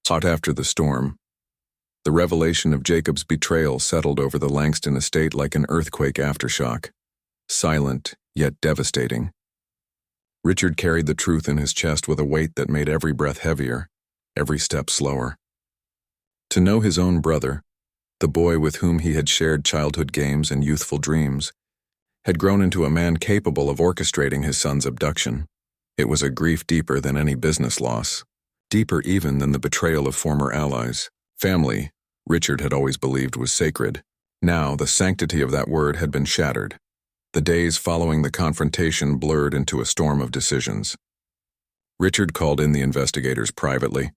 Hot after the storm, the revelation of Jacob's betrayal settled over the Langston estate like an earthquake aftershock, silent yet devastating. Richard carried the truth in his chest with a weight that made every breath heavier, every step slower. To know his own brother, the boy with whom he had shared childhood games and youthful dreams, had grown into a man capable of orchestrating his son's abduction. It was a grief deeper than any business loss, deeper even than the betrayal of former allies. Family, Richard had always believed, was sacred. Now, the sanctity of that word had been shattered. The days following the confrontation blurred into a storm of decisions. Richard called in the investigators privately,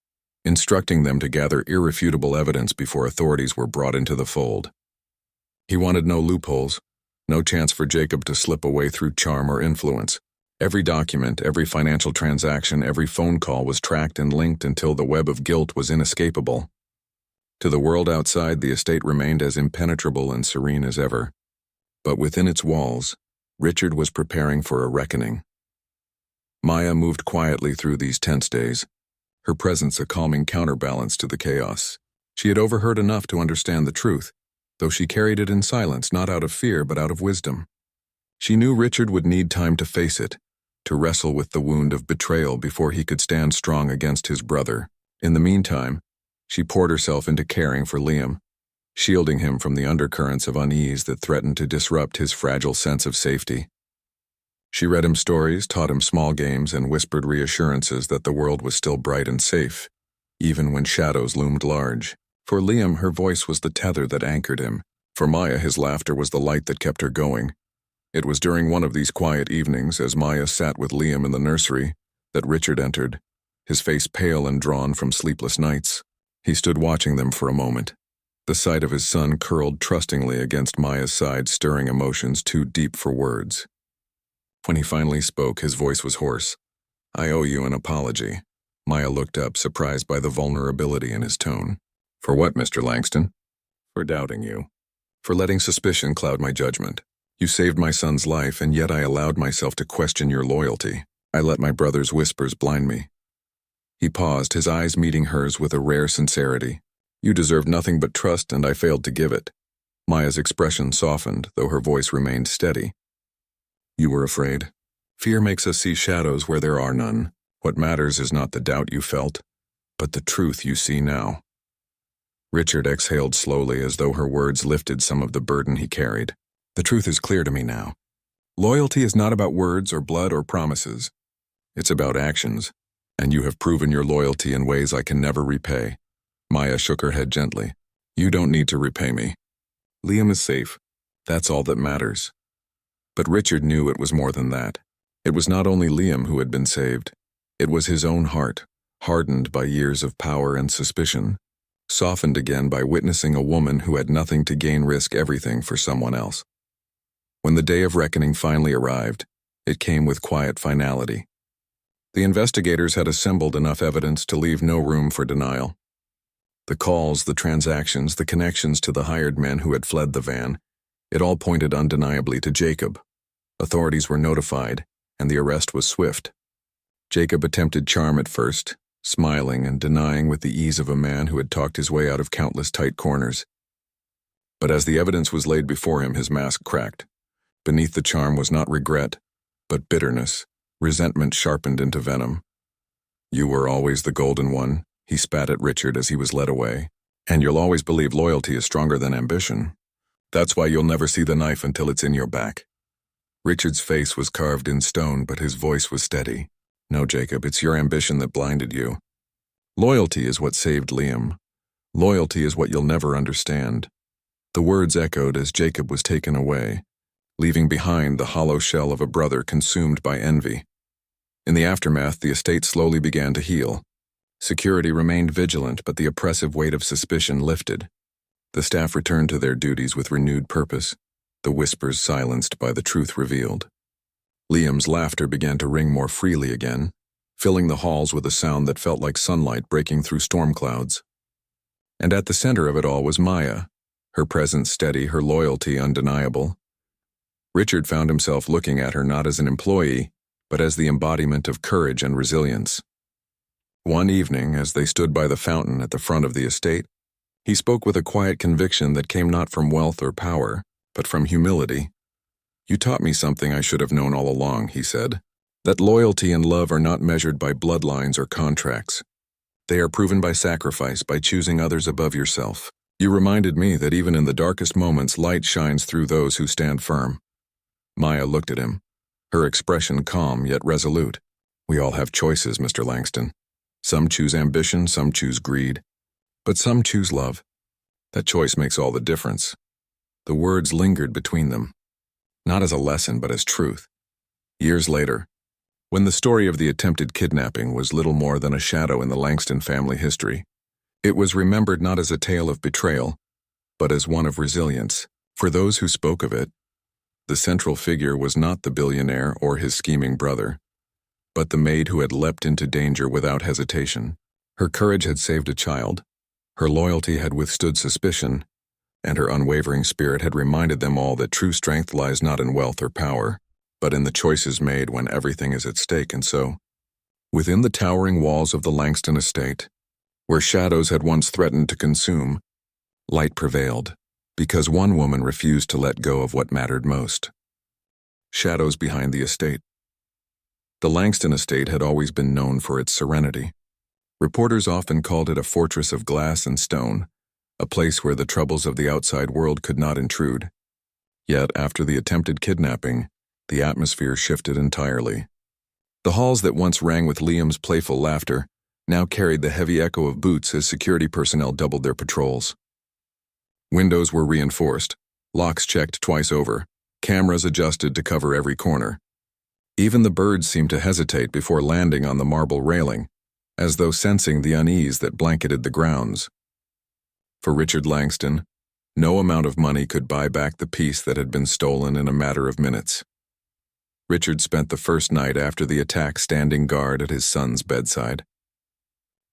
instructing them to gather irrefutable evidence before authorities were brought into the fold. He wanted no loopholes, no chance for Jacob to slip away through charm or influence. Every document, every financial transaction, every phone call was tracked and linked until the web of guilt was inescapable. To the world outside, the estate remained as impenetrable and serene as ever. But within its walls, Richard was preparing for a reckoning. Maya moved quietly through these tense days, her presence a calming counterbalance to the chaos. She had overheard enough to understand the truth, though she carried it in silence, not out of fear but out of wisdom. She knew Richard would need time to face it, to wrestle with the wound of betrayal before he could stand strong against his brother. In the meantime, she poured herself into caring for Liam, shielding him from the undercurrents of unease that threatened to disrupt his fragile sense of safety. She read him stories, taught him small games, and whispered reassurances that the world was still bright and safe, even when shadows loomed large. For Liam, her voice was the tether that anchored him. For Maya, his laughter was the light that kept her going. It was during one of these quiet evenings, as Maya sat with Liam in the nursery, that Richard entered, his face pale and drawn from sleepless nights. He stood watching them for a moment, the sight of his son curled trustingly against Maya's side, stirring emotions too deep for words. When he finally spoke, his voice was hoarse. "I owe you an apology." Maya looked up, surprised by the vulnerability in his tone. "For what, Mr. Langston?" "For doubting you. For letting suspicion cloud my judgment. You saved my son's life, and yet I allowed myself to question your loyalty. I let my brother's whispers blind me." He paused, his eyes meeting hers with a rare sincerity. "You deserved nothing but trust, and I failed to give it." Maya's expression softened, though her voice remained steady. "You were afraid. Fear makes us see shadows where there are none. What matters is not the doubt you felt, but the truth you see now." Richard exhaled slowly, as though her words lifted some of the burden he carried. "The truth is clear to me now. Loyalty is not about words or blood or promises. It's about actions, and you have proven your loyalty in ways I can never repay." Maya shook her head gently. "You don't need to repay me. Liam is safe. That's all that matters." But Richard knew it was more than that. It was not only Liam who had been saved. It was his own heart, hardened by years of power and suspicion, softened again by witnessing a woman who had nothing to gain risk everything for someone else. When the day of reckoning finally arrived, it came with quiet finality. The investigators had assembled enough evidence to leave no room for denial. The calls, the transactions, the connections to the hired men who had fled the van, it all pointed undeniably to Jacob. Authorities were notified, and the arrest was swift. Jacob attempted charm at first, smiling and denying with the ease of a man who had talked his way out of countless tight corners. But as the evidence was laid before him, his mask cracked. Beneath the charm was not regret, but bitterness, resentment sharpened into venom. "You were always the golden one," he spat at Richard as he was led away. "And you'll always believe loyalty is stronger than ambition. That's why you'll never see the knife until it's in your back." Richard's face was carved in stone, but his voice was steady. "No, Jacob, it's your ambition that blinded you. Loyalty is what saved Liam. Loyalty is what you'll never understand." The words echoed as Jacob was taken away, leaving behind the hollow shell of a brother consumed by envy. In the aftermath, the estate slowly began to heal. Security remained vigilant, but the oppressive weight of suspicion lifted. The staff returned to their duties with renewed purpose, the whispers silenced by the truth revealed. Liam's laughter began to ring more freely again, filling the halls with a sound that felt like sunlight breaking through storm clouds. And at the center of it all was Maya, her presence steady, her loyalty undeniable. Richard found himself looking at her not as an employee, but as the embodiment of courage and resilience. One evening, as they stood by the fountain at the front of the estate, he spoke with a quiet conviction that came not from wealth or power, but from humility. "You taught me something I should have known all along," he said, "that loyalty and love are not measured by bloodlines or contracts. They are proven by sacrifice, by choosing others above yourself. You reminded me that even in the darkest moments, light shines through those who stand firm." Maya looked at him, her expression calm yet resolute. "We all have choices, Mr. Langston. Some choose ambition, some choose greed, but some choose love. That choice makes all the difference." The words lingered between them, not as a lesson but as truth. Years later, when the story of the attempted kidnapping was little more than a shadow in the Langston family history, it was remembered not as a tale of betrayal, but as one of resilience. For those who spoke of it, the central figure was not the billionaire or his scheming brother, but the maid who had leapt into danger without hesitation. Her courage had saved a child, her loyalty had withstood suspicion, and her unwavering spirit had reminded them all that true strength lies not in wealth or power, but in the choices made when everything is at stake. And so, within the towering walls of the Langston estate, where shadows had once threatened to consume, light prevailed, because one woman refused to let go of what mattered most. Shadows behind the estate. The Langston estate had always been known for its serenity. Reporters often called it a fortress of glass and stone, a place where the troubles of the outside world could not intrude. Yet, after the attempted kidnapping, the atmosphere shifted entirely. The halls that once rang with Liam's playful laughter now carried the heavy echo of boots as security personnel doubled their patrols. Windows were reinforced, locks checked twice over, cameras adjusted to cover every corner. Even the birds seemed to hesitate before landing on the marble railing, as though sensing the unease that blanketed the grounds. For Richard Langston, no amount of money could buy back the peace that had been stolen in a matter of minutes. Richard spent the first night after the attack standing guard at his son's bedside.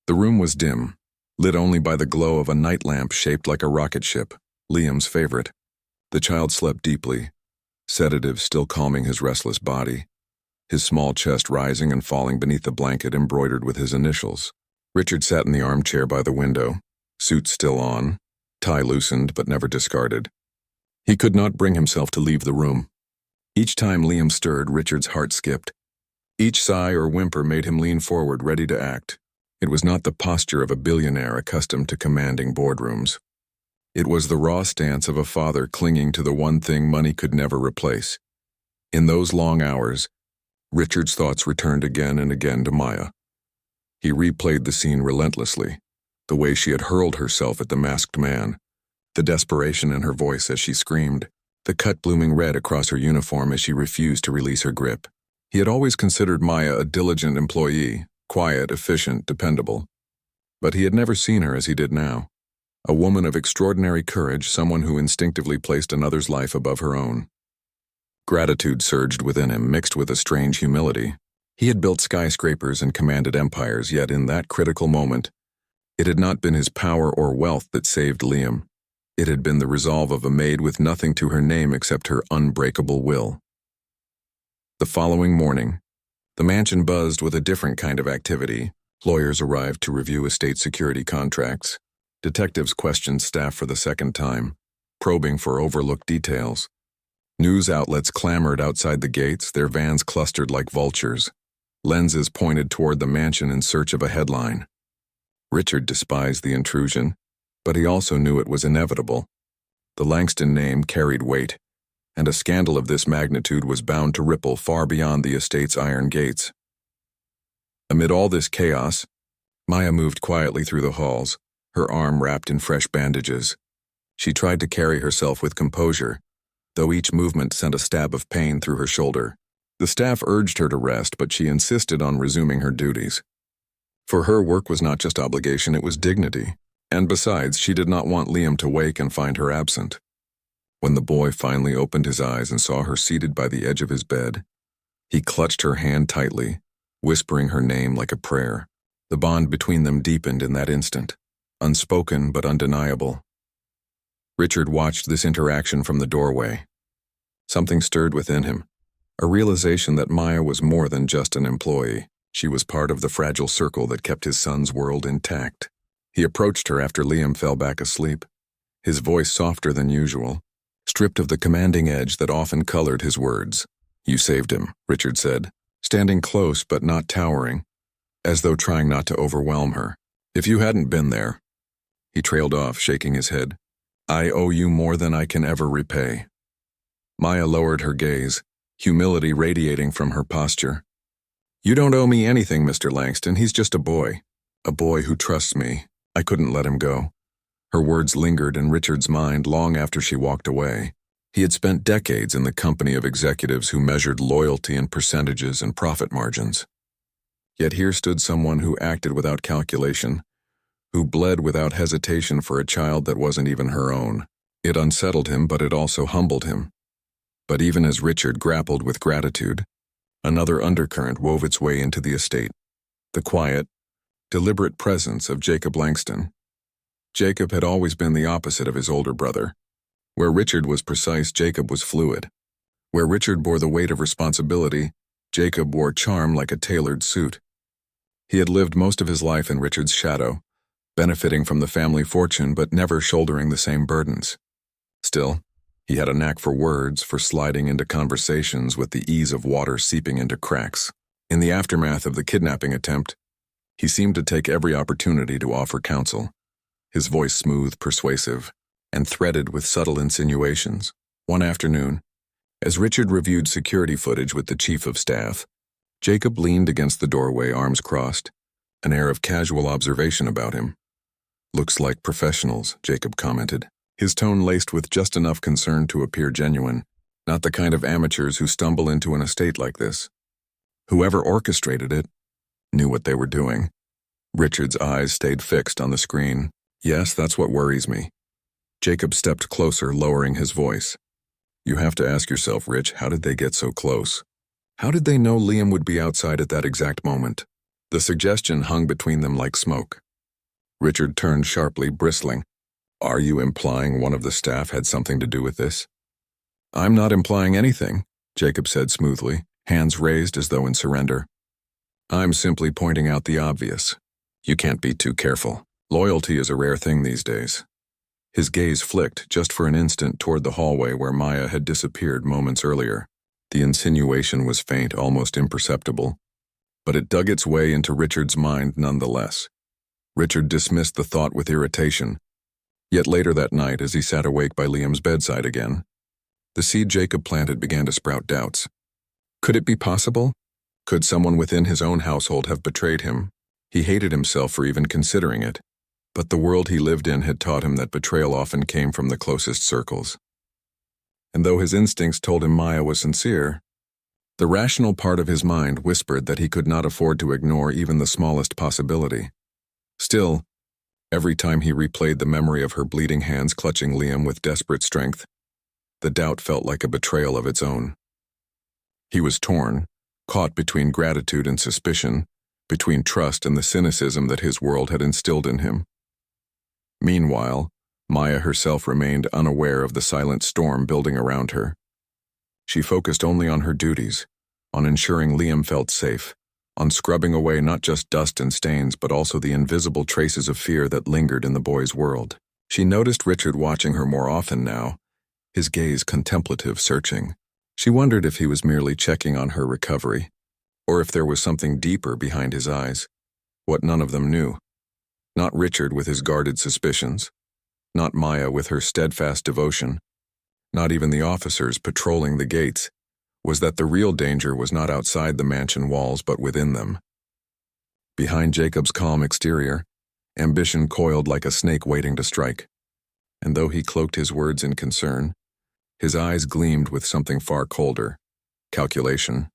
The room was dim, lit only by the glow of a night lamp shaped like a rocket ship, Liam's favorite. The child slept deeply, sedatives still calming his restless body, his small chest rising and falling beneath the blanket embroidered with his initials. Richard sat in the armchair by the window, suit still on, tie loosened but never discarded. He could not bring himself to leave the room. Each time Liam stirred, Richard's heart skipped. Each sigh or whimper made him lean forward, ready to act. It was not the posture of a billionaire accustomed to commanding boardrooms. It was the raw stance of a father clinging to the one thing money could never replace. In those long hours, Richard's thoughts returned again and again to Maya. He replayed the scene relentlessly, the way she had hurled herself at the masked man, the desperation in her voice as she screamed, the cut blooming red across her uniform as she refused to release her grip. He had always considered Maya a diligent employee, quiet, efficient, dependable. But he had never seen her as he did now. A woman of extraordinary courage, someone who instinctively placed another's life above her own. Gratitude surged within him, mixed with a strange humility. He had built skyscrapers and commanded empires, yet in that critical moment, it had not been his power or wealth that saved Liam. It had been the resolve of a maid with nothing to her name except her unbreakable will. The following morning, the mansion buzzed with a different kind of activity. Lawyers arrived to review estate security contracts. Detectives questioned staff for the second time, probing for overlooked details. News outlets clamored outside the gates, their vans clustered like vultures. Lenses pointed toward the mansion in search of a headline. Richard despised the intrusion, but he also knew it was inevitable. The Langston name carried weight, and a scandal of this magnitude was bound to ripple far beyond the estate's iron gates. Amid all this chaos, Maya moved quietly through the halls, her arm wrapped in fresh bandages. She tried to carry herself with composure, though each movement sent a stab of pain through her shoulder. The staff urged her to rest, but she insisted on resuming her duties. For her, work was not just obligation, it was dignity. And besides, she did not want Liam to wake and find her absent. When the boy finally opened his eyes and saw her seated by the edge of his bed, he clutched her hand tightly, whispering her name like a prayer. The bond between them deepened in that instant, unspoken but undeniable. Richard watched this interaction from the doorway. Something stirred within him, a realization that Maya was more than just an employee. She was part of the fragile circle that kept his son's world intact. He approached her after Liam fell back asleep, his voice softer than usual, stripped of the commanding edge that often colored his words. "You saved him," Richard said, standing close but not towering, as though trying not to overwhelm her. "If you hadn't been there," he trailed off, shaking his head, "I owe you more than I can ever repay." Maya lowered her gaze, humility radiating from her posture. "You don't owe me anything, Mr. Langston. He's just a boy who trusts me. I couldn't let him go." Her words lingered in Richard's mind long after she walked away. He had spent decades in the company of executives who measured loyalty in percentages and profit margins. Yet here stood someone who acted without calculation, who bled without hesitation for a child that wasn't even her own. It unsettled him, but it also humbled him. But even as Richard grappled with gratitude, another undercurrent wove its way into the estate. The quiet, deliberate presence of Jacob Langston. Jacob had always been the opposite of his older brother. Where Richard was precise, Jacob was fluid. Where Richard bore the weight of responsibility, Jacob wore charm like a tailored suit. He had lived most of his life in Richard's shadow, benefiting from the family fortune but never shouldering the same burdens. Still, he had a knack for words, for sliding into conversations with the ease of water seeping into cracks. In the aftermath of the kidnapping attempt, he seemed to take every opportunity to offer counsel, his voice smooth, persuasive, and threaded with subtle insinuations. One afternoon, as Richard reviewed security footage with the chief of staff, Jacob leaned against the doorway, arms crossed, an air of casual observation about him. "Looks like professionals," Jacob commented, his tone laced with just enough concern to appear genuine, not the kind of amateurs who stumble into an estate like this. Whoever orchestrated it knew what they were doing. Richard's eyes stayed fixed on the screen. "Yes, that's what worries me." Jacob stepped closer, lowering his voice. "You have to ask yourself, Rich, how did they get so close? How did they know Liam would be outside at that exact moment?" The suggestion hung between them like smoke. Richard turned sharply, bristling. "Are you implying one of the staff had something to do with this?" "I'm not implying anything," Jacob said smoothly, hands raised as though in surrender. "I'm simply pointing out the obvious. You can't be too careful. Loyalty is a rare thing these days." His gaze flicked just for an instant toward the hallway where Maya had disappeared moments earlier. The insinuation was faint, almost imperceptible, but it dug its way into Richard's mind nonetheless. Richard dismissed the thought with irritation. Yet later that night, as he sat awake by Liam's bedside again, the seed Jacob planted began to sprout doubts. Could it be possible? Could someone within his own household have betrayed him? He hated himself for even considering it. But the world he lived in had taught him that betrayal often came from the closest circles. And though his instincts told him Maya was sincere, the rational part of his mind whispered that he could not afford to ignore even the smallest possibility. Still, every time he replayed the memory of her bleeding hands clutching Liam with desperate strength, the doubt felt like a betrayal of its own. He was torn, caught between gratitude and suspicion, between trust and the cynicism that his world had instilled in him. Meanwhile, Maya herself remained unaware of the silent storm building around her. She focused only on her duties, on ensuring Liam felt safe, on scrubbing away not just dust and stains but also the invisible traces of fear that lingered in the boy's world. She noticed Richard watching her more often now, his gaze contemplative, searching. She wondered if he was merely checking on her recovery, or if there was something deeper behind his eyes, what none of them knew. Not Richard with his guarded suspicions, not Maya with her steadfast devotion, not even the officers patrolling the gates, was that the real danger was not outside the mansion walls but within them. Behind Jacob's calm exterior, ambition coiled like a snake waiting to strike. And though he cloaked his words in concern, his eyes gleamed with something far colder, calculation.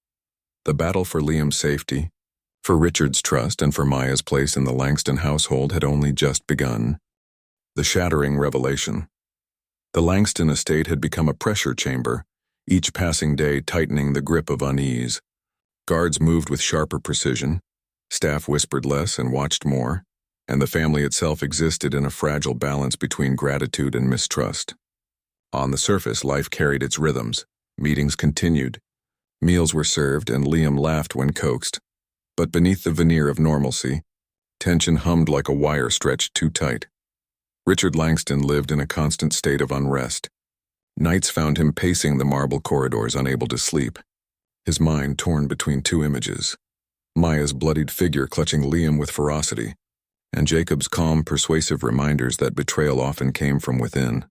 The battle for Liam's safety, for Richard's trust, and for Maya's place in the Langston household had only just begun. The shattering revelation. The Langston estate had become a pressure chamber, each passing day tightening the grip of unease. Guards moved with sharper precision, staff whispered less and watched more, and the family itself existed in a fragile balance between gratitude and mistrust. On the surface, life carried its rhythms, meetings continued, meals were served, and Liam laughed when coaxed. But beneath the veneer of normalcy, tension hummed like a wire stretched too tight. Richard Langston lived in a constant state of unrest. Nights found him pacing the marble corridors, unable to sleep, his mind torn between two images: Maya's bloodied figure clutching Liam with ferocity, and Jacob's calm, persuasive reminders that betrayal often came from within.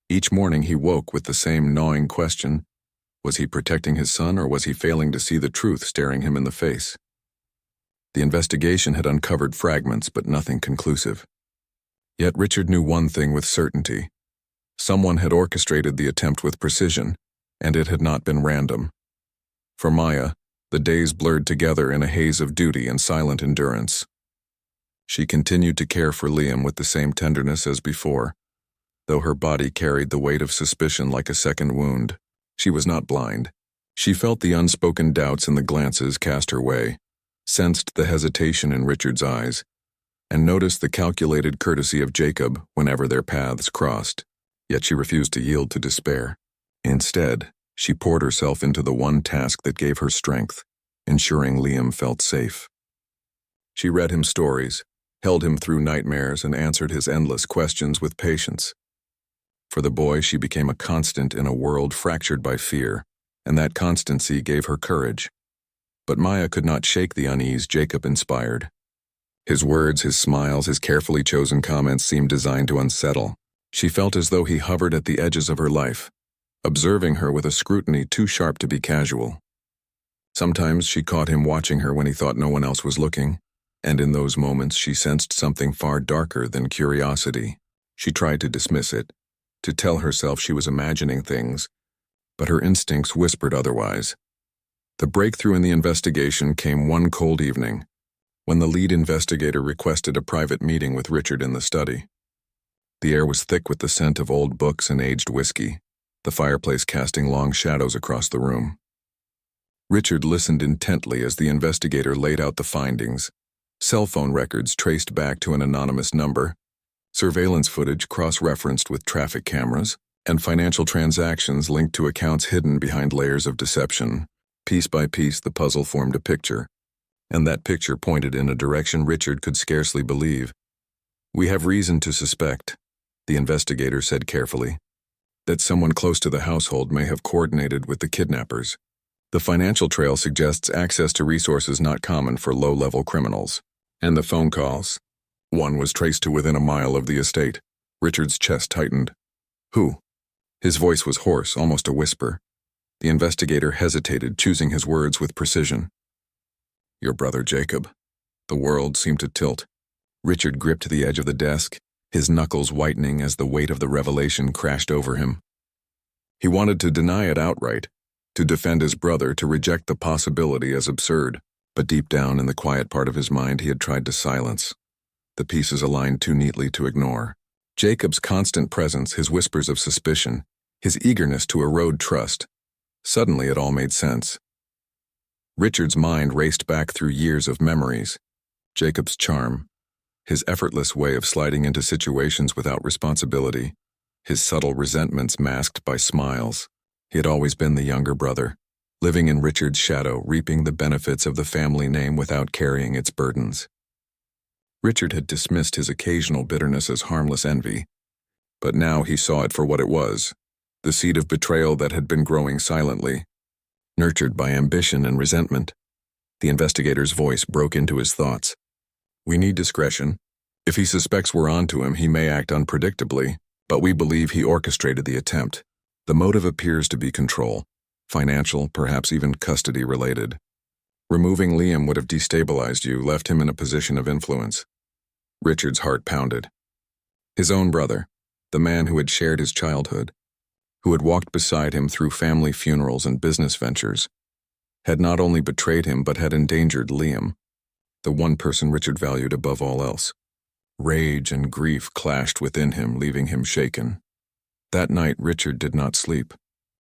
Each morning he woke with the same gnawing question: was he protecting his son, or was he failing to see the truth staring him in the face? The investigation had uncovered fragments, but nothing conclusive. Yet Richard knew one thing with certainty: someone had orchestrated the attempt with precision, and it had not been random. For Maya, the days blurred together in a haze of duty and silent endurance. She continued to care for Liam with the same tenderness as before, though her body carried the weight of suspicion like a second wound. She was not blind. She felt the unspoken doubts in the glances cast her way, sensed the hesitation in Richard's eyes, and noticed the calculated courtesy of Jacob whenever their paths crossed. Yet she refused to yield to despair. Instead, she poured herself into the one task that gave her strength: ensuring Liam felt safe. She read him stories, held him through nightmares, and answered his endless questions with patience. For the boy, she became a constant in a world fractured by fear, and that constancy gave her courage. But Maya could not shake the unease Jacob inspired. His words, his smiles, his carefully chosen comments seemed designed to unsettle. She felt as though he hovered at the edges of her life, observing her with a scrutiny too sharp to be casual. Sometimes she caught him watching her when he thought no one else was looking, and in those moments she sensed something far darker than curiosity. She tried to dismiss it, to tell herself she was imagining things, but her instincts whispered otherwise. The breakthrough in the investigation came one cold evening, when the lead investigator requested a private meeting with Richard in the study. The air was thick with the scent of old books and aged whiskey, the fireplace casting long shadows across the room. Richard listened intently as the investigator laid out the findings: cell phone records traced back to an anonymous number, surveillance footage cross-referenced with traffic cameras, and financial transactions linked to accounts hidden behind layers of deception. Piece by piece, the puzzle formed a picture, and that picture pointed in a direction Richard could scarcely believe. "We have reason to suspect," the investigator said carefully, "that someone close to the household may have coordinated with the kidnappers. The financial trail suggests access to resources not common for low-level criminals. And the phone calls. One was traced to within a mile of the estate." Richard's chest tightened. "Who?" His voice was hoarse, almost a whisper. The investigator hesitated, choosing his words with precision. "Your brother Jacob." The world seemed to tilt. Richard gripped the edge of the desk, his knuckles whitening as the weight of the revelation crashed over him. He wanted to deny it outright, to defend his brother, to reject the possibility as absurd, but deep down in the quiet part of his mind he had tried to silence. The pieces aligned too neatly to ignore. Jacob's constant presence, his whispers of suspicion, his eagerness to erode trust. Suddenly it all made sense. Richard's mind raced back through years of memories. Jacob's charm, his effortless way of sliding into situations without responsibility, his subtle resentments masked by smiles. He had always been the younger brother, living in Richard's shadow, reaping the benefits of the family name without carrying its burdens. Richard had dismissed his occasional bitterness as harmless envy, but now he saw it for what it was: the seed of betrayal that had been growing silently, nurtured by ambition and resentment. The investigator's voice broke into his thoughts. "We need discretion. If he suspects we're onto him, he may act unpredictably, but we believe he orchestrated the attempt. The motive appears to be control, financial, perhaps even custody-related. Removing Liam would have destabilized you, left him in a position of influence." Richard's heart pounded. His own brother, the man who had shared his childhood, who had walked beside him through family funerals and business ventures, had not only betrayed him but had endangered Liam, the one person Richard valued above all else. Rage and grief clashed within him, leaving him shaken. That night Richard did not sleep.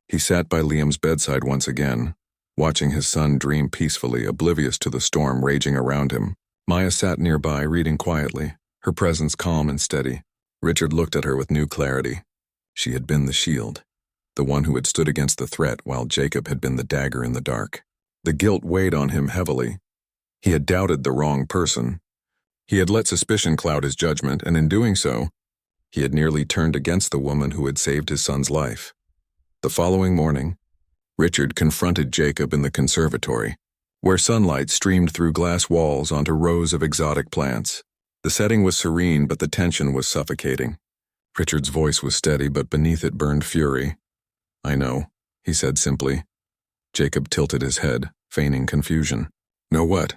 He sat by Liam's bedside once again, watching his son dream peacefully, oblivious to the storm raging around him. Maya sat nearby, reading quietly, her presence calm and steady. Richard looked at her with new clarity. She had been the shield, the one who had stood against the threat, while Jacob had been the dagger in the dark. The guilt weighed on him heavily. He had doubted the wrong person. He had let suspicion cloud his judgment, and in doing so, he had nearly turned against the woman who had saved his son's life. The following morning, Richard confronted Jacob in the conservatory, where sunlight streamed through glass walls onto rows of exotic plants. The setting was serene, but the tension was suffocating. Richard's voice was steady, but beneath it burned fury. "I know," he said simply. Jacob tilted his head, feigning confusion. "Know what?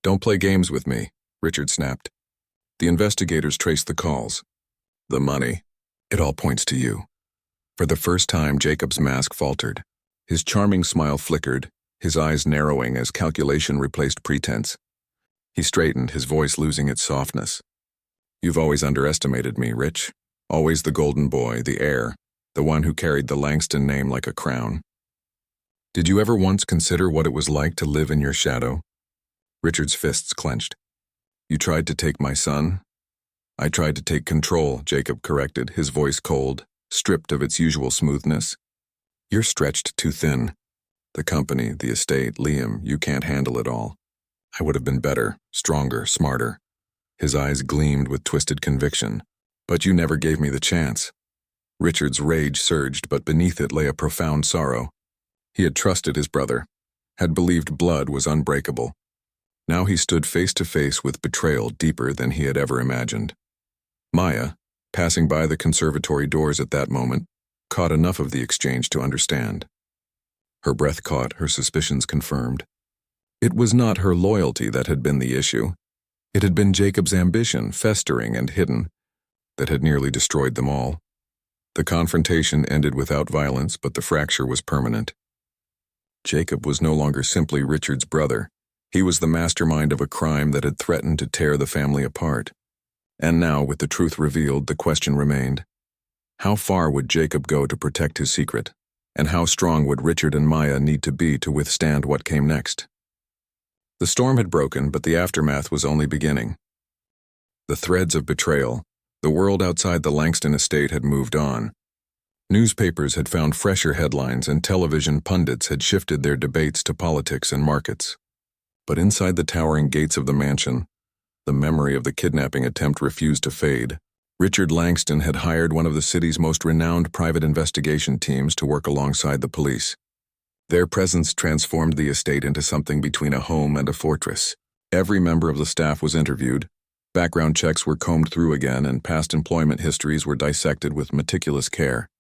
Don't play games with me," Richard snapped. "The investigators traced the calls. The money. It all points to you." For the first time, Jacob's mask faltered. His charming smile flickered, his eyes narrowing as calculation replaced pretense. He straightened, his voice losing its softness. "You've always underestimated me, Rich. Always the golden boy, the heir, the one who carried the Langston name like a crown. Did you ever once consider what it was like to live in your shadow?" Richard's fists clenched. "You tried to take my son?" "I tried to take control," Jacob corrected, his voice cold, stripped of its usual smoothness. "You're stretched too thin. The company, the estate, Liam, you can't handle it all. I would have been better, stronger, smarter." His eyes gleamed with twisted conviction. "But you never gave me the chance." Richard's rage surged, but beneath it lay a profound sorrow. He had trusted his brother, had believed blood was unbreakable. Now he stood face to face with betrayal deeper than he had ever imagined. Maya, passing by the conservatory doors at that moment, caught enough of the exchange to understand. Her breath caught, her suspicions confirmed. It was not her loyalty that had been the issue. It had been Jacob's ambition, festering and hidden, that had nearly destroyed them all. The confrontation ended without violence, but the fracture was permanent. Jacob was no longer simply Richard's brother. He was the mastermind of a crime that had threatened to tear the family apart. And now, with the truth revealed, the question remained: how far would Jacob go to protect his secret? And how strong would Richard and Maya need to be to withstand what came next? The storm had broken, but the aftermath was only beginning. The threads of betrayal, the world outside the Langston estate had moved on. Newspapers had found fresher headlines, and television pundits had shifted their debates to politics and markets. But inside the towering gates of the mansion, the memory of the kidnapping attempt refused to fade. Richard Langston had hired one of the city's most renowned private investigation teams to work alongside the police. Their presence transformed the estate into something between a home and a fortress. Every member of the staff was interviewed, background checks were combed through again, and past employment histories were dissected with meticulous care.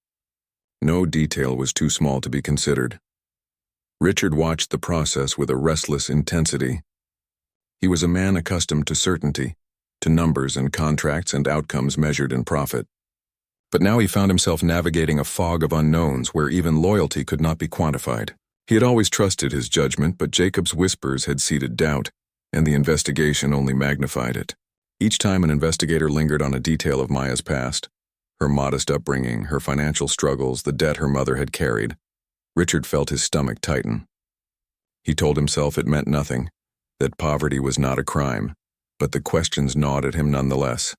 No detail was too small to be considered. Richard watched the process with a restless intensity. He was a man accustomed to certainty, to numbers and contracts and outcomes measured in profit. But now he found himself navigating a fog of unknowns where even loyalty could not be quantified. He had always trusted his judgment, but Jacob's whispers had seeded doubt, and the investigation only magnified it. Each time an investigator lingered on a detail of Maya's past, her modest upbringing, her financial struggles, the debt her mother had carried, Richard felt his stomach tighten. He told himself it meant nothing, that poverty was not a crime, but the questions gnawed at him nonetheless.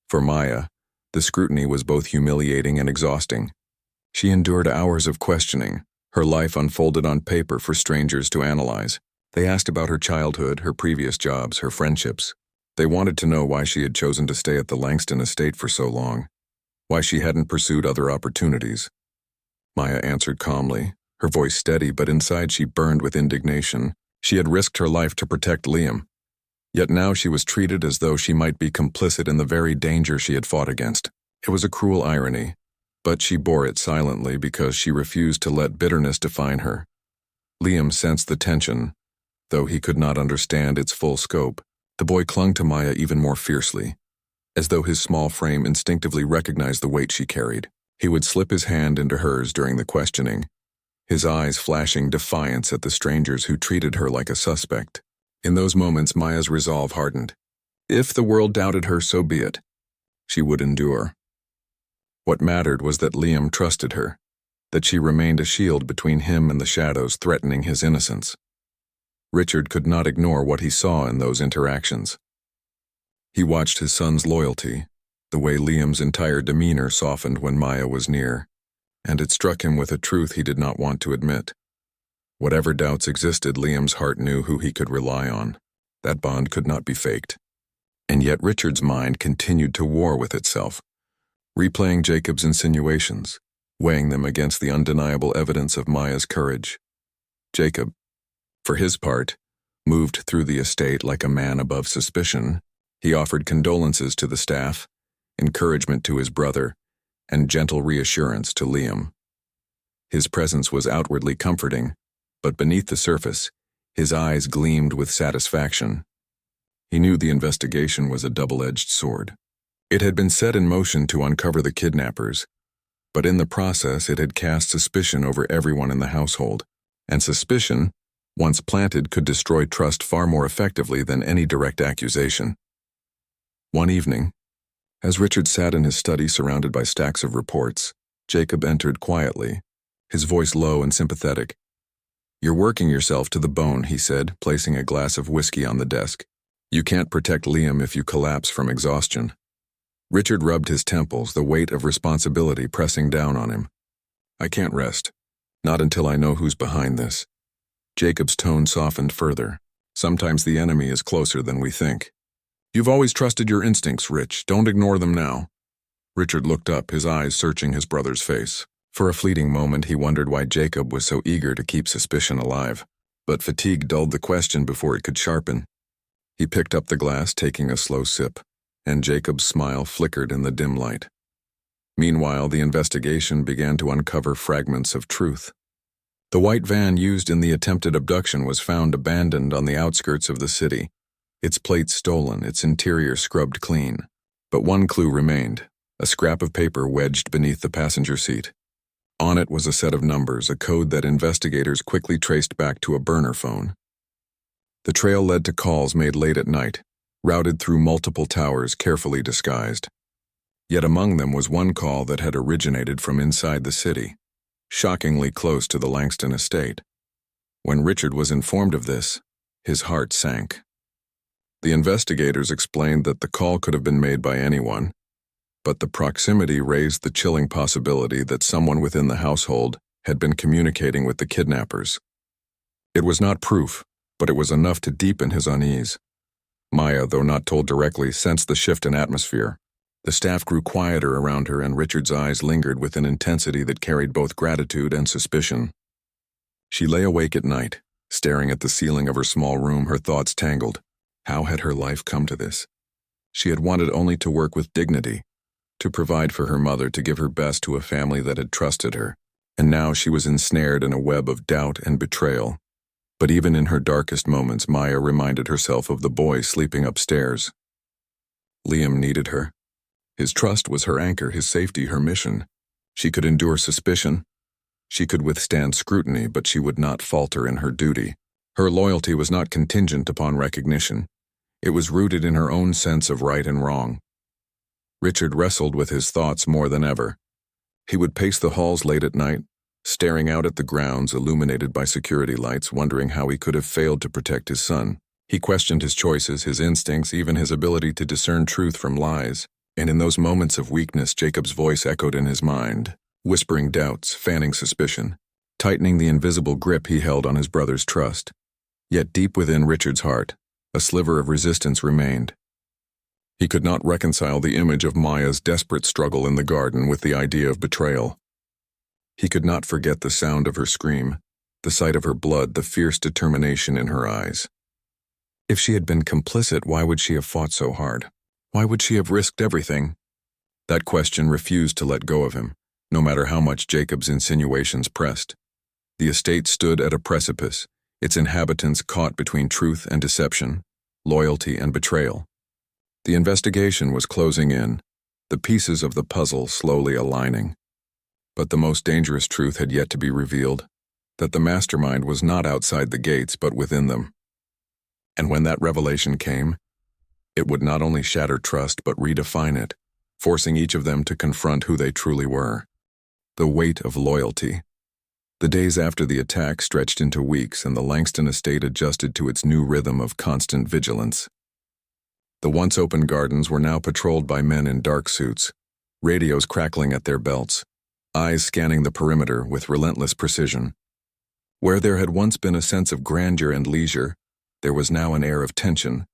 For Maya, the scrutiny was both humiliating and exhausting. She endured hours of questioning, her life unfolded on paper for strangers to analyze. They asked about her childhood, her previous jobs, her friendships. They wanted to know why she had chosen to stay at the Langston estate for so long, why she hadn't pursued other opportunities. Maya answered calmly, her voice steady, but inside she burned with indignation. She had risked her life to protect Liam. Yet now she was treated as though she might be complicit in the very danger she had fought against. It was a cruel irony, but she bore it silently because she refused to let bitterness define her. Liam sensed the tension. Though he could not understand its full scope, the boy clung to Maya even more fiercely, as though his small frame instinctively recognized the weight she carried. He would slip his hand into hers during the questioning, his eyes flashing defiance at the strangers who treated her like a suspect. In those moments, Maya's resolve hardened. If the world doubted her, so be it. She would endure. What mattered was that Liam trusted her, that she remained a shield between him and the shadows threatening his innocence. Richard could not ignore what he saw in those interactions. He watched his son's loyalty, the way Liam's entire demeanor softened when Maya was near, and it struck him with a truth he did not want to admit. Whatever doubts existed, Liam's heart knew who he could rely on. That bond could not be faked. And yet Richard's mind continued to war with itself, replaying Jacob's insinuations, weighing them against the undeniable evidence of Maya's courage. Jacob, for his part, moved through the estate like a man above suspicion. He offered condolences to the staff, encouragement to his brother, and gentle reassurance to Liam. His presence was outwardly comforting, but beneath the surface, his eyes gleamed with satisfaction. He knew the investigation was a double-edged sword. It had been set in motion to uncover the kidnappers, but in the process it had cast suspicion over everyone in the household, and suspicion, once planted, could destroy trust far more effectively than any direct accusation. One evening, as Richard sat in his study surrounded by stacks of reports, Jacob entered quietly, his voice low and sympathetic. "You're working yourself to the bone," he said, placing a glass of whiskey on the desk. "You can't protect Liam if you collapse from exhaustion." Richard rubbed his temples, the weight of responsibility pressing down on him. "I can't rest. Not until I know who's behind this." Jacob's tone softened further. "Sometimes the enemy is closer than we think." "You've always trusted your instincts, Rich. Don't ignore them now." Richard looked up, his eyes searching his brother's face. For a fleeting moment he wondered why Jacob was so eager to keep suspicion alive, but fatigue dulled the question before it could sharpen. He picked up the glass, taking a slow sip, and Jacob's smile flickered in the dim light. Meanwhile, the investigation began to uncover fragments of truth. The white van used in the attempted abduction was found abandoned on the outskirts of the city, its plates stolen, its interior scrubbed clean. But one clue remained, a scrap of paper wedged beneath the passenger seat. On it was a set of numbers, a code that investigators quickly traced back to a burner phone. The trail led to calls made late at night, routed through multiple towers carefully disguised. Yet among them was one call that had originated from inside the city, shockingly close to the Langston estate. When Richard was informed of this, his heart sank. The investigators explained that the call could have been made by anyone, but the proximity raised the chilling possibility that someone within the household had been communicating with the kidnappers. It was not proof, but it was enough to deepen his unease. Maya, though not told directly, sensed the shift in atmosphere. The staff grew quieter around her, and Richard's eyes lingered with an intensity that carried both gratitude and suspicion. She lay awake at night, staring at the ceiling of her small room, her thoughts tangled. How had her life come to this? She had wanted only to work with dignity, to provide for her mother, to give her best to a family that had trusted her, and now she was ensnared in a web of doubt and betrayal. But even in her darkest moments, Maya reminded herself of the boy sleeping upstairs. Liam needed her. His trust was her anchor, his safety her mission. She could endure suspicion. She could withstand scrutiny, but she would not falter in her duty. Her loyalty was not contingent upon recognition. It was rooted in her own sense of right and wrong. Richard wrestled with his thoughts more than ever. He would pace the halls late at night, staring out at the grounds illuminated by security lights, wondering how he could have failed to protect his son. He questioned his choices, his instincts, even his ability to discern truth from lies. And in those moments of weakness, Jacob's voice echoed in his mind, whispering doubts, fanning suspicion, tightening the invisible grip he held on his brother's trust. Yet deep within Richard's heart, a sliver of resistance remained. He could not reconcile the image of Maya's desperate struggle in the garden with the idea of betrayal. He could not forget the sound of her scream, the sight of her blood, the fierce determination in her eyes. If she had been complicit, why would she have fought so hard? Why would she have risked everything? That question refused to let go of him, no matter how much Jacob's insinuations pressed. The estate stood at a precipice, its inhabitants caught between truth and deception, loyalty and betrayal. The investigation was closing in, the pieces of the puzzle slowly aligning. But the most dangerous truth had yet to be revealed, that the mastermind was not outside the gates but within them. And when that revelation came, it would not only shatter trust but redefine it, forcing each of them to confront who they truly were. The weight of loyalty. The days after the attack stretched into weeks, and the Langston estate adjusted to its new rhythm of constant vigilance. The once open gardens were now patrolled by men in dark suits, radios crackling at their belts, eyes scanning the perimeter with relentless precision. Where there had once been a sense of grandeur and leisure, there was now an air of tension,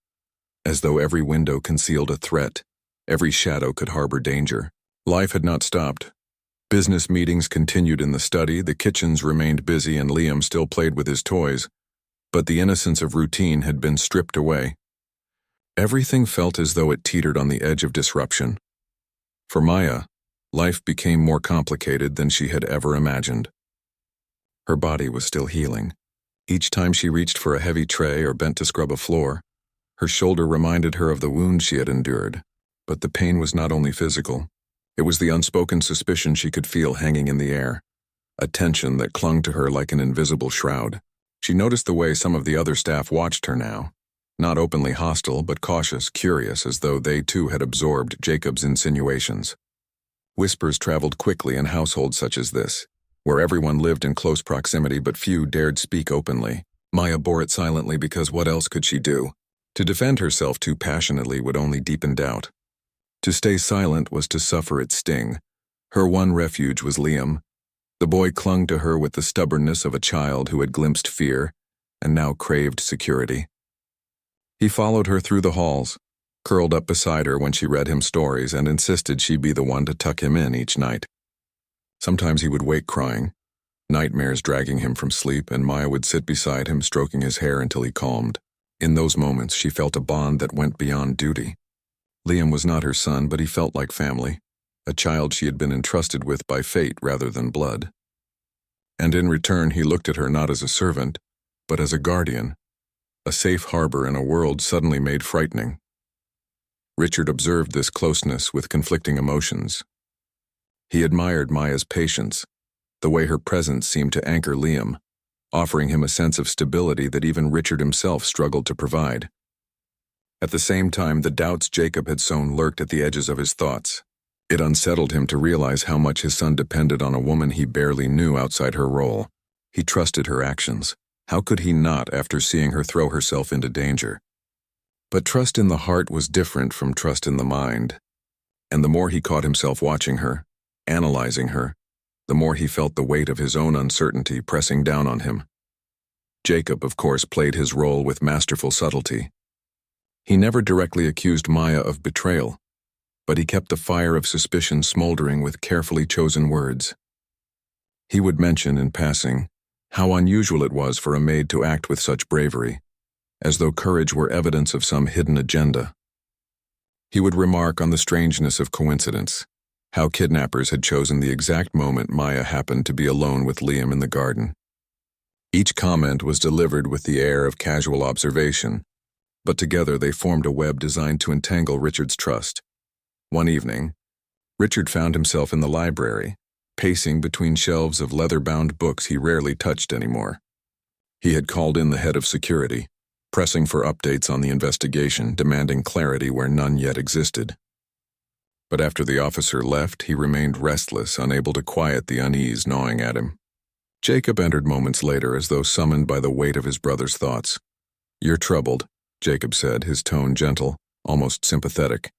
as though every window concealed a threat, every shadow could harbor danger. Life had not stopped. Business meetings continued in the study, the kitchens remained busy, and Liam still played with his toys, but the innocence of routine had been stripped away. Everything felt as though it teetered on the edge of disruption. For Maya, life became more complicated than she had ever imagined. Her body was still healing. Each time she reached for a heavy tray or bent to scrub a floor, her shoulder reminded her of the wound she had endured. But the pain was not only physical. It was the unspoken suspicion she could feel hanging in the air, a tension that clung to her like an invisible shroud. She noticed the way some of the other staff watched her now, not openly hostile but cautious, curious, as though they too had absorbed Jacob's insinuations. Whispers traveled quickly in households such as this, where everyone lived in close proximity but few dared speak openly. Maya bore it silently because what else could she do? To defend herself too passionately would only deepen doubt. To stay silent was to suffer its sting. Her one refuge was Liam. The boy clung to her with the stubbornness of a child who had glimpsed fear and now craved security. He followed her through the halls, curled up beside her when she read him stories, and insisted she be the one to tuck him in each night. Sometimes he would wake crying, nightmares dragging him from sleep, and Maya would sit beside him, stroking his hair until he calmed. In those moments, she felt a bond that went beyond duty. Liam was not her son, but he felt like family, a child she had been entrusted with by fate rather than blood. And in return, he looked at her not as a servant, but as a guardian, a safe harbor in a world suddenly made frightening. Richard observed this closeness with conflicting emotions. He admired Maya's patience, the way her presence seemed to anchor Liam, offering him a sense of stability that even Richard himself struggled to provide. At the same time, the doubts Jacob had sown lurked at the edges of his thoughts. It unsettled him to realize how much his son depended on a woman he barely knew outside her role. He trusted her actions. How could he not after seeing her throw herself into danger? But trust in the heart was different from trust in the mind. And the more he caught himself watching her, analyzing her, the more he felt the weight of his own uncertainty pressing down on him. Jacob, of course, played his role with masterful subtlety. He never directly accused Maya of betrayal, but he kept the fire of suspicion smoldering with carefully chosen words. He would mention in passing how unusual it was for a maid to act with such bravery, as though courage were evidence of some hidden agenda. He would remark on the strangeness of coincidence, how kidnappers had chosen the exact moment Maya happened to be alone with Liam in the garden. Each comment was delivered with the air of casual observation, but together they formed a web designed to entangle Richard's trust. One evening, Richard found himself in the library, pacing between shelves of leather-bound books he rarely touched anymore. He had called in the head of security, pressing for updates on the investigation, demanding clarity where none yet existed. But after the officer left, he remained restless, unable to quiet the unease gnawing at him. Jacob entered moments later as though summoned by the weight of his brother's thoughts. "You're troubled," Jacob said, his tone gentle, almost sympathetic.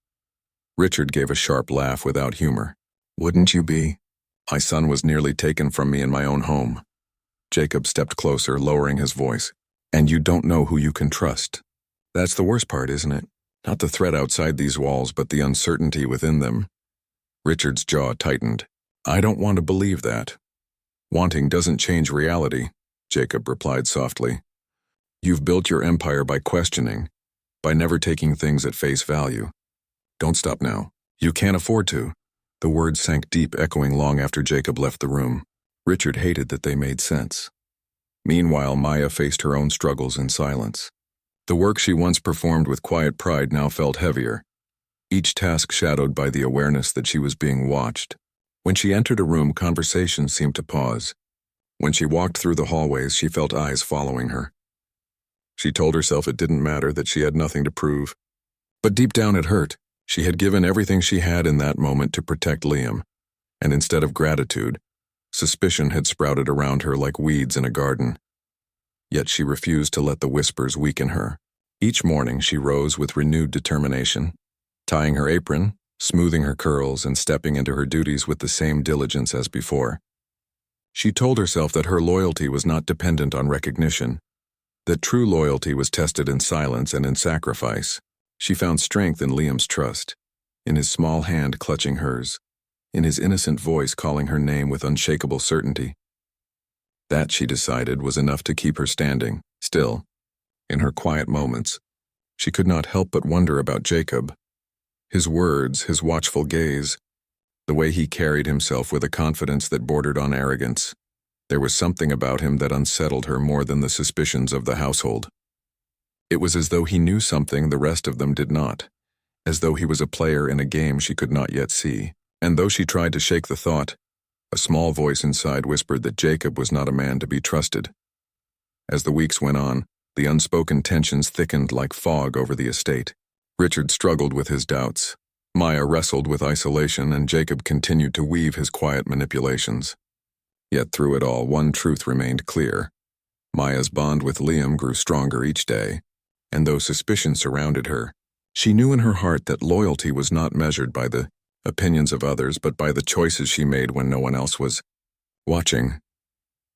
Richard gave a sharp laugh without humor. "Wouldn't you be? My son was nearly taken from me in my own home." Jacob stepped closer, lowering his voice. "And you don't know who you can trust. That's the worst part, isn't it? Not the threat outside these walls, but the uncertainty within them." Richard's jaw tightened. "I don't want to believe that." "Wanting doesn't change reality," Jacob replied softly. "You've built your empire by questioning, by never taking things at face value. Don't stop now. You can't afford to." The words sank deep, echoing long after Jacob left the room. Richard hated that they made sense. Meanwhile, Maya faced her own struggles in silence. The work she once performed with quiet pride now felt heavier, each task shadowed by the awareness that she was being watched. When she entered a room, conversation seemed to pause. When she walked through the hallways, she felt eyes following her. She told herself it didn't matter, that she had nothing to prove. But deep down it hurt. She had given everything she had in that moment to protect Liam, and instead of gratitude, suspicion had sprouted around her like weeds in a garden. Yet she refused to let the whispers weaken her. Each morning she rose with renewed determination, tying her apron, smoothing her curls, and stepping into her duties with the same diligence as before. She told herself that her loyalty was not dependent on recognition, that true loyalty was tested in silence and in sacrifice. She found strength in Liam's trust, in his small hand clutching hers, in his innocent voice calling her name with unshakable certainty. That, she decided, was enough to keep her standing. Still, in her quiet moments, she could not help but wonder about Jacob. His words, his watchful gaze, the way he carried himself with a confidence that bordered on arrogance. There was something about him that unsettled her more than the suspicions of the household. It was as though he knew something the rest of them did not, as though he was a player in a game she could not yet see. And though she tried to shake the thought, a small voice inside whispered that Jacob was not a man to be trusted. As the weeks went on, the unspoken tensions thickened like fog over the estate. Richard struggled with his doubts. Maya wrestled with isolation, and Jacob continued to weave his quiet manipulations. Yet through it all, one truth remained clear. Maya's bond with Liam grew stronger each day, and though suspicion surrounded her, she knew in her heart that loyalty was not measured by the opinions of others, but by the choices she made when no one else was watching.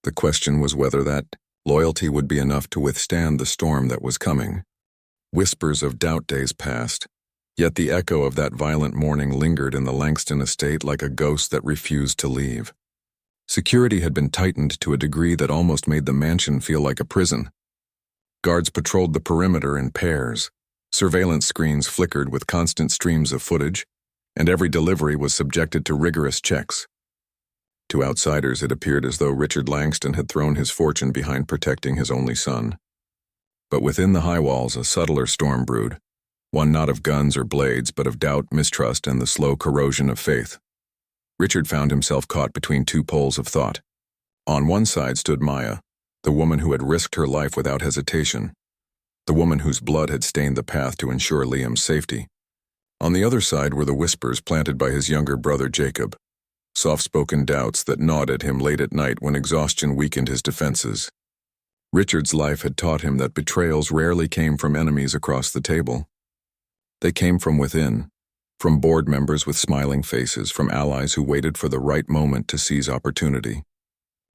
The question was whether that loyalty would be enough to withstand the storm that was coming. Whispers of doubt days passed, yet the echo of that violent morning lingered in the Langston estate like a ghost that refused to leave. Security had been tightened to a degree that almost made the mansion feel like a prison. Guards patrolled the perimeter in pairs. Surveillance screens flickered with constant streams of footage, and every delivery was subjected to rigorous checks. To outsiders, it appeared as though Richard Langston had thrown his fortune behind protecting his only son. But within the high walls, a subtler storm brewed, one not of guns or blades, but of doubt, mistrust, and the slow corrosion of faith. Richard found himself caught between two poles of thought. On one side stood Maya, the woman who had risked her life without hesitation, the woman whose blood had stained the path to ensure Liam's safety. On the other side were the whispers planted by his younger brother Jacob, soft-spoken doubts that gnawed at him late at night when exhaustion weakened his defenses. Richard's life had taught him that betrayals rarely came from enemies across the table. They came from within, from board members with smiling faces, from allies who waited for the right moment to seize opportunity.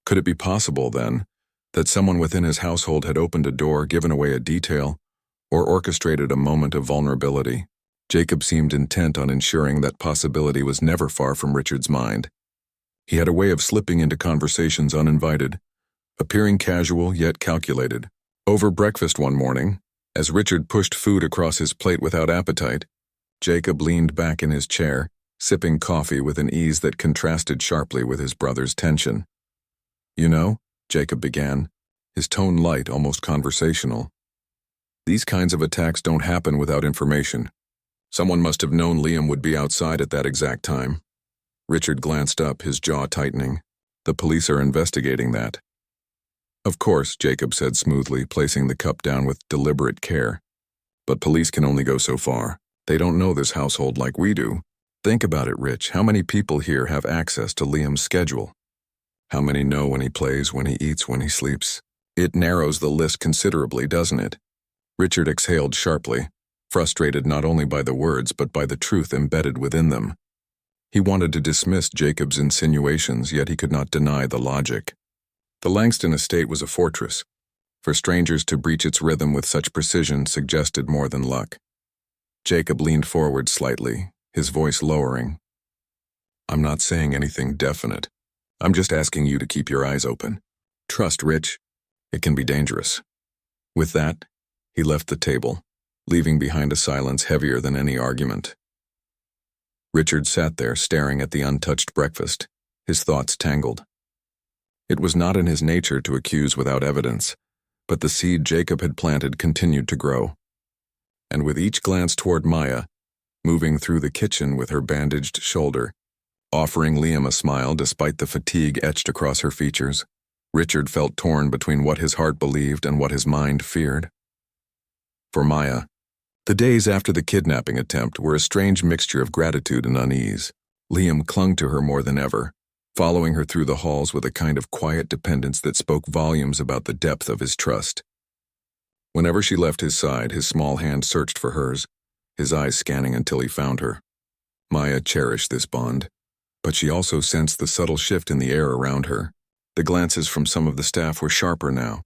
Could it be possible, then, that someone within his household had opened a door, given away a detail, or orchestrated a moment of vulnerability? Jacob seemed intent on ensuring that possibility was never far from Richard's mind. He had a way of slipping into conversations uninvited, appearing casual yet calculated. Over breakfast one morning, as Richard pushed food across his plate without appetite, Jacob leaned back in his chair, sipping coffee with an ease that contrasted sharply with his brother's tension. "You know," Jacob began, his tone light, almost conversational, "these kinds of attacks don't happen without information. Someone must have known Liam would be outside at that exact time." Richard glanced up, his jaw tightening. "The police are investigating that." "Of course," Jacob said smoothly, placing the cup down with deliberate care. "But police can only go so far. They don't know this household like we do. Think about it, Rich. How many people here have access to Liam's schedule? How many know when he plays, when he eats, when he sleeps? It narrows the list considerably, doesn't it?" Richard exhaled sharply, frustrated not only by the words but by the truth embedded within them. He wanted to dismiss Jacob's insinuations, yet he could not deny the logic. The Langston estate was a fortress. For strangers to breach its rhythm with such precision suggested more than luck. Jacob leaned forward slightly, his voice lowering. "I'm not saying anything definite. I'm just asking you to keep your eyes open. Trust, Rich. It can be dangerous." With that, he left the table, leaving behind a silence heavier than any argument. Richard sat there staring at the untouched breakfast, his thoughts tangled. It was not in his nature to accuse without evidence, but the seed Jacob had planted continued to grow. And with each glance toward Maya, moving through the kitchen with her bandaged shoulder, offering Liam a smile despite the fatigue etched across her features, Richard felt torn between what his heart believed and what his mind feared. For Maya, the days after the kidnapping attempt were a strange mixture of gratitude and unease. Liam clung to her more than ever, following her through the halls with a kind of quiet dependence that spoke volumes about the depth of his trust. Whenever she left his side, his small hand searched for hers, his eyes scanning until he found her. Maya cherished this bond, but she also sensed the subtle shift in the air around her, The glances from some of the staff were sharper now,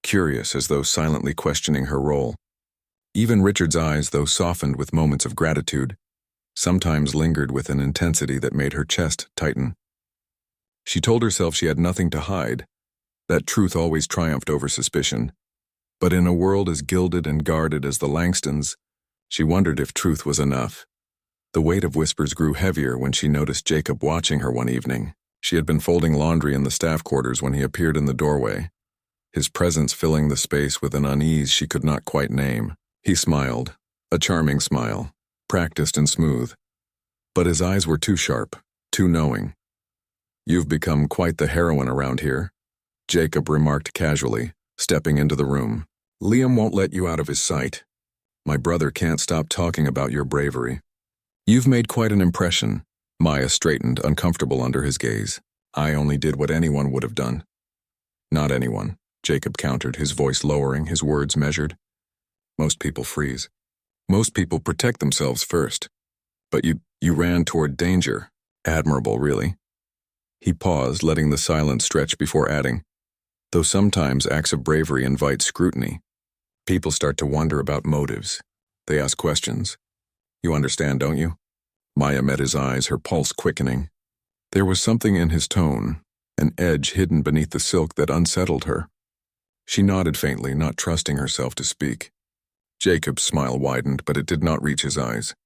curious as though silently questioning her role. Even Richard's eyes, though softened with moments of gratitude, sometimes lingered with an intensity that made her chest tighten. She told herself she had nothing to hide, that truth always triumphed over suspicion. But in a world as gilded and guarded as the Langstons, she wondered if truth was enough. The weight of whispers grew heavier when she noticed Jacob watching her one evening. She had been folding laundry in the staff quarters when he appeared in the doorway, his presence filling the space with an unease she could not quite name. He smiled, a charming smile, practiced and smooth. But his eyes were too sharp, too knowing. "You've become quite the heroine around here," Jacob remarked casually, stepping into the room. "Liam won't let you out of his sight. My brother can't stop talking about your bravery." "You've made quite an impression." Maya straightened, uncomfortable under his gaze. "I only did what anyone would have done." "Not anyone," Jacob countered, his voice lowering, his words measured. "Most people freeze. Most people protect themselves first. But you ran toward danger. Admirable, really." He paused, letting the silence stretch before adding, "Though sometimes acts of bravery invite scrutiny. People start to wonder about motives. They ask questions. You understand, don't you?" Maya met his eyes, her pulse quickening. There was something in his tone, an edge hidden beneath the silk that unsettled her. She nodded faintly, not trusting herself to speak. Jacob's smile widened, but it did not reach his eyes.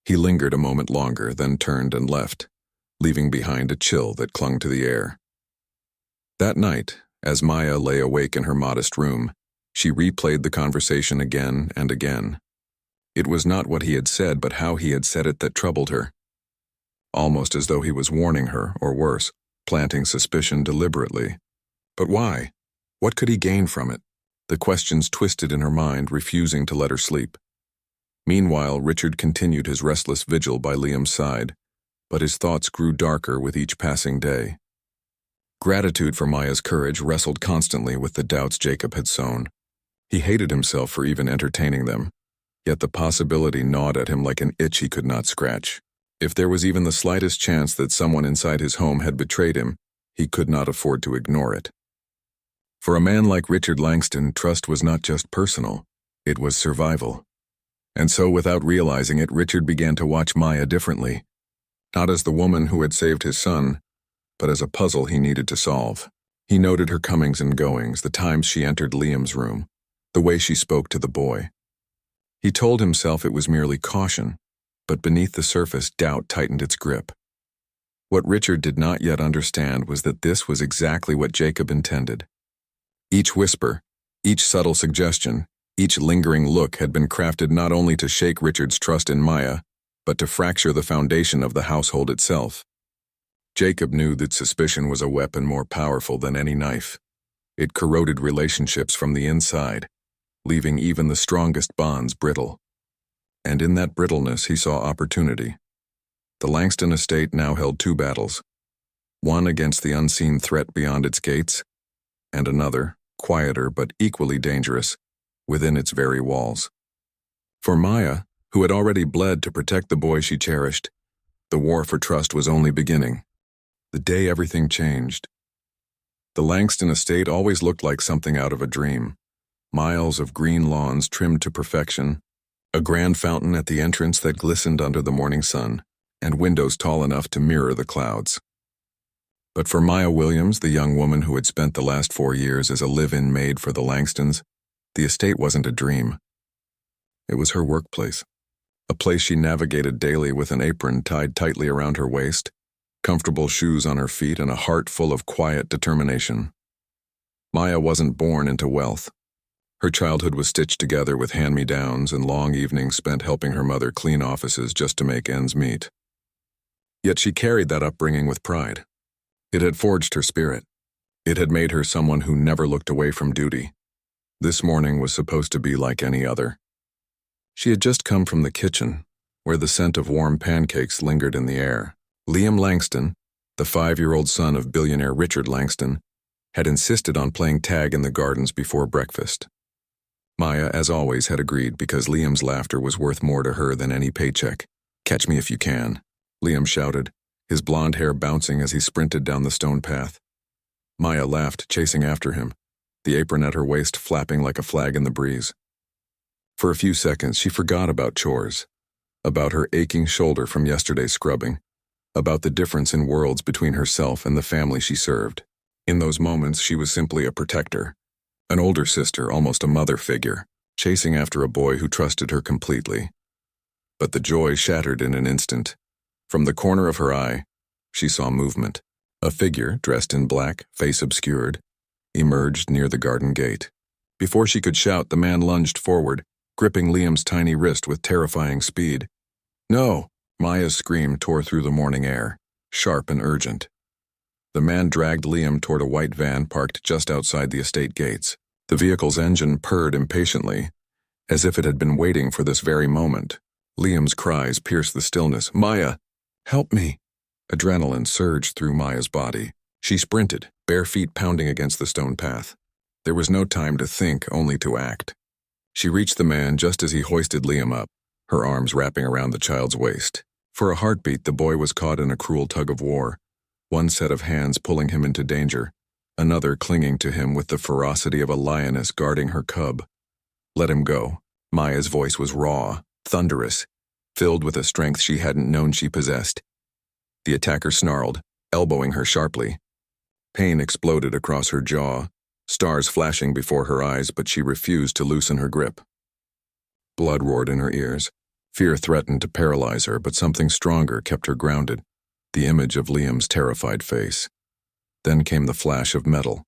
He lingered a moment longer, then turned and left, leaving behind a chill that clung to the air. That night, as Maya lay awake in her modest room, she replayed the conversation again and again. It was not what he had said, but how he had said it that troubled her. Almost as though he was warning her, or worse, planting suspicion deliberately. But why? What could he gain from it? The questions twisted in her mind, refusing to let her sleep. Meanwhile, Richard continued his restless vigil by Liam's side, but his thoughts grew darker with each passing day. Gratitude for Maya's courage wrestled constantly with the doubts Jacob had sown. He hated himself for even entertaining them, yet the possibility gnawed at him like an itch he could not scratch. If there was even the slightest chance that someone inside his home had betrayed him, he could not afford to ignore it. For a man like Richard Langston, trust was not just personal, it was survival. And so, without realizing it, Richard began to watch Maya differently, not as the woman who had saved his son, but as a puzzle he needed to solve. He noted her comings and goings, the times she entered Liam's room, the way she spoke to the boy. He told himself it was merely caution, but beneath the surface doubt tightened its grip. What Richard did not yet understand was that this was exactly what Jacob intended. Each whisper, each subtle suggestion, each lingering look had been crafted not only to shake Richard's trust in Maya, but to fracture the foundation of the household itself. Jacob knew that suspicion was a weapon more powerful than any knife. It corroded relationships from the inside, leaving even the strongest bonds brittle. And in that brittleness he saw opportunity. The Langston estate now held two battles, one against the unseen threat beyond its gates, and another, quieter but equally dangerous, within its very walls. For Maya, who had already bled to protect the boy she cherished, the war for trust was only beginning. The day everything changed. The Langston estate always looked like something out of a dream. Miles of green lawns trimmed to perfection, a grand fountain at the entrance that glistened under the morning sun, and windows tall enough to mirror the clouds. But for Maya Williams, the young woman who had spent the last 4 years as a live-in maid for the Langstons, the estate wasn't a dream. It was her workplace, a place she navigated daily with an apron tied tightly around her waist, comfortable shoes on her feet, and a heart full of quiet determination. Maya wasn't born into wealth. Her childhood was stitched together with hand-me-downs and long evenings spent helping her mother clean offices just to make ends meet. Yet she carried that upbringing with pride. It had forged her spirit. It had made her someone who never looked away from duty. This morning was supposed to be like any other. She had just come from the kitchen, where the scent of warm pancakes lingered in the air. Liam Langston, the 5-year-old son of billionaire Richard Langston, had insisted on playing tag in the gardens before breakfast. Maya, as always, had agreed because Liam's laughter was worth more to her than any paycheck. "Catch me if you can," Liam shouted, his blonde hair bouncing as he sprinted down the stone path. Maya laughed, chasing after him, the apron at her waist flapping like a flag in the breeze. For a few seconds, she forgot about chores, about her aching shoulder from yesterday's scrubbing, about the difference in worlds between herself and the family she served. In those moments, she was simply a protector, an older sister, almost a mother figure, chasing after a boy who trusted her completely. But the joy shattered in an instant. From the corner of her eye, she saw movement. A figure, dressed in black, face obscured, emerged near the garden gate. Before she could shout, the man lunged forward, gripping Liam's tiny wrist with terrifying speed. "No!" Maya's scream tore through the morning air, sharp and urgent. The man dragged Liam toward a white van parked just outside the estate gates. The vehicle's engine purred impatiently, as if it had been waiting for this very moment. Liam's cries pierced the stillness. "Maya, help me!" Adrenaline surged through Maya's body. She sprinted, bare feet pounding against the stone path. There was no time to think, only to act. She reached the man just as he hoisted Liam up, her arms wrapping around the child's waist. For a heartbeat, the boy was caught in a cruel tug-of-war, one set of hands pulling him into danger, another clinging to him with the ferocity of a lioness guarding her cub. "Let him go." Maya's voice was raw, thunderous, filled with a strength she hadn't known she possessed. The attacker snarled, elbowing her sharply. Pain exploded across her jaw, stars flashing before her eyes, but she refused to loosen her grip. Blood roared in her ears. Fear threatened to paralyze her, but something stronger kept her grounded, the image of Liam's terrified face. Then came the flash of metal.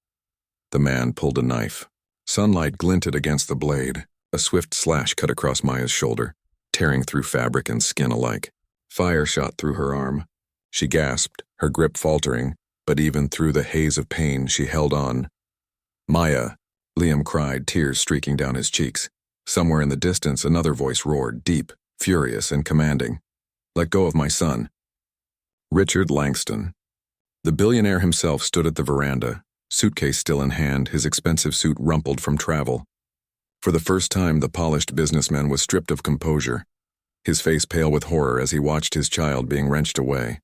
The man pulled a knife. Sunlight glinted against the blade. A swift slash cut across Maya's shoulder, tearing through fabric and skin alike. Fire shot through her arm. She gasped, her grip faltering, but even through the haze of pain, she held on. "Maya!" Liam cried, tears streaking down his cheeks. Somewhere in the distance, another voice roared, deep, furious, and commanding. "Let go of my son." Richard Langston. The billionaire himself stood at the veranda, suitcase still in hand, his expensive suit rumpled from travel. For the first time, the polished businessman was stripped of composure, his face pale with horror as he watched his child being wrenched away.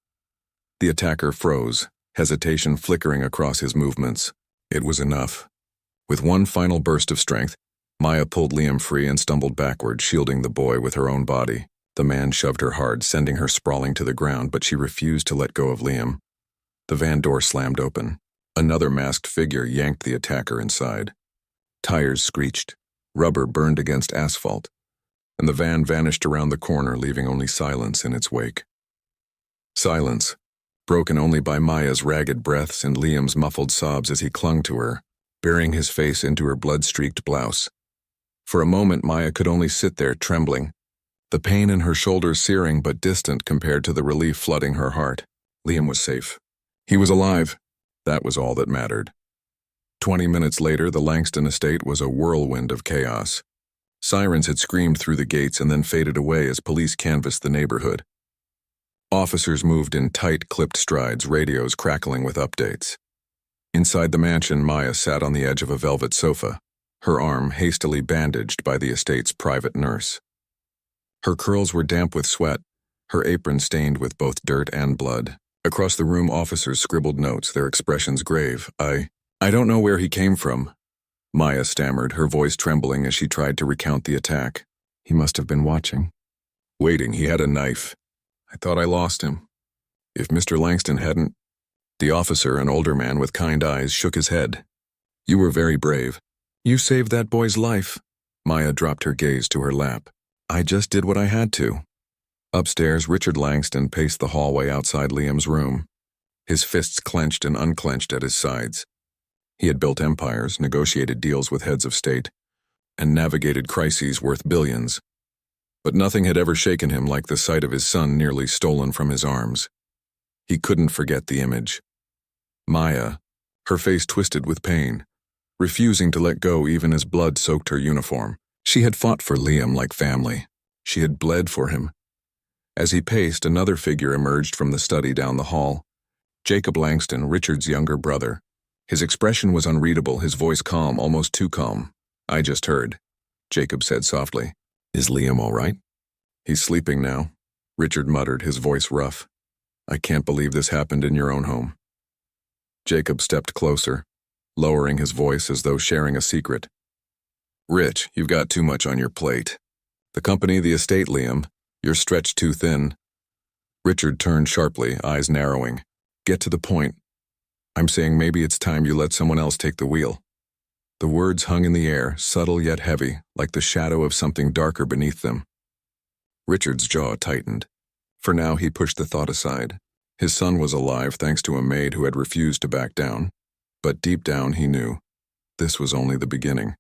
The attacker froze, hesitation flickering across his movements. It was enough. With one final burst of strength, Maya pulled Liam free and stumbled backward, shielding the boy with her own body. The man shoved her hard, sending her sprawling to the ground, but she refused to let go of Liam. The van door slammed open. Another masked figure yanked the attacker inside. Tires screeched. Rubber burned against asphalt, and the van vanished around the corner, leaving only silence in its wake. Silence, broken only by Maya's ragged breaths and Liam's muffled sobs as he clung to her, burying his face into her blood-streaked blouse. For a moment, Maya could only sit there, trembling, the pain in her shoulders searing but distant compared to the relief flooding her heart. Liam was safe. He was alive. That was all that mattered. 20 minutes later, the Langston estate was a whirlwind of chaos. Sirens had screamed through the gates and then faded away as police canvassed the neighborhood. Officers moved in tight, clipped strides, radios crackling with updates. Inside the mansion, Maya sat on the edge of a velvet sofa, her arm hastily bandaged by the estate's private nurse. Her curls were damp with sweat, her apron stained with both dirt and blood. Across the room, officers scribbled notes, their expressions grave. I don't know where he came from," Maya stammered, her voice trembling as she tried to recount the attack. "He must have been watching." "Waiting, he had a knife. I thought I lost him. If Mr. Langston hadn't—" The officer, an older man with kind eyes, shook his head. "You were very brave. You saved that boy's life." Maya dropped her gaze to her lap. "I just did what I had to." Upstairs, Richard Langston paced the hallway outside Liam's room, his fists clenched and unclenched at his sides. He had built empires, negotiated deals with heads of state, and navigated crises worth billions. But nothing had ever shaken him like the sight of his son nearly stolen from his arms. He couldn't forget the image. Maya, her face twisted with pain, refusing to let go even as blood soaked her uniform. She had fought for Liam like family. She had bled for him. As he paced, another figure emerged from the study down the hall. Jacob Langston, Richard's younger brother. His expression was unreadable, his voice calm, almost too calm. "I just heard," Jacob said softly. "Is Liam all right?" "He's sleeping now," Richard muttered, his voice rough. "I can't believe this happened in your own home." Jacob stepped closer, lowering his voice as though sharing a secret. Rich, you've got too much on your plate. The company, the estate, Liam. You're stretched too thin. Richard turned sharply, eyes narrowing. Get to the point. I'm saying maybe it's time you let someone else take the wheel. The words hung in the air, subtle yet heavy, like the shadow of something darker beneath them. Richard's jaw tightened. For now, he pushed the thought aside. His son was alive thanks to a maid who had refused to back down. But deep down, he knew. This was only the beginning.